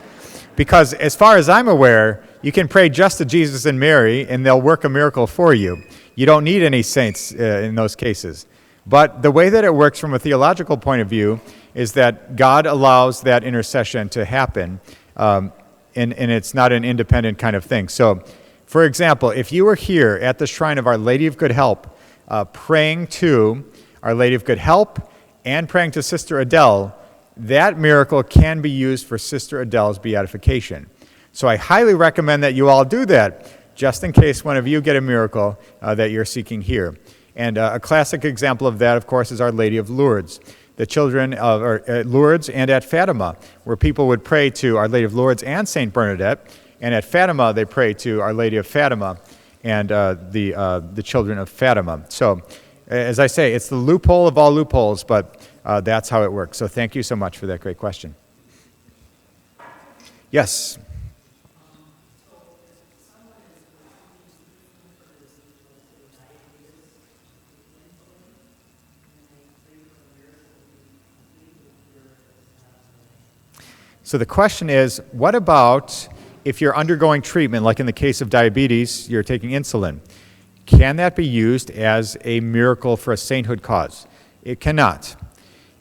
Because as far as I'm aware, you can pray just to Jesus and Mary and they'll work a miracle for you. You don't need any saints in those cases. But the way that it works from a theological point of view is that God allows that intercession to happen, and it's not an independent kind of thing. So, for example, if you were here at the shrine of Our Lady of Good Help, praying to Our Lady of Good Help and praying to Sister Adele, that miracle can be used for Sister Adele's beatification. So I highly recommend that you all do that, just in case one of you get a miracle that you're seeking here. And a classic example of that, of course, is Our Lady of Lourdes. The children at Lourdes and at Fatima, where people would pray to Our Lady of Lourdes and St. Bernadette, and at Fatima they pray to Our Lady of Fatima and the children of Fatima. So, as I say, it's the loophole of all loopholes, but that's how it works. So thank you so much for that great question. Yes? So the question is, what about if you're undergoing treatment, like in the case of diabetes, you're taking insulin? Can that be used as a miracle for a sainthood cause? It cannot.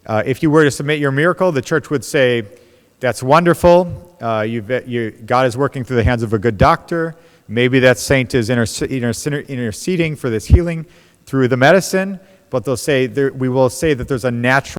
If you were to submit your miracle, the church would say, that's wonderful. God is working through the hands of a good doctor. Maybe that saint is interceding for this healing through the medicine, but we will say that there's a natural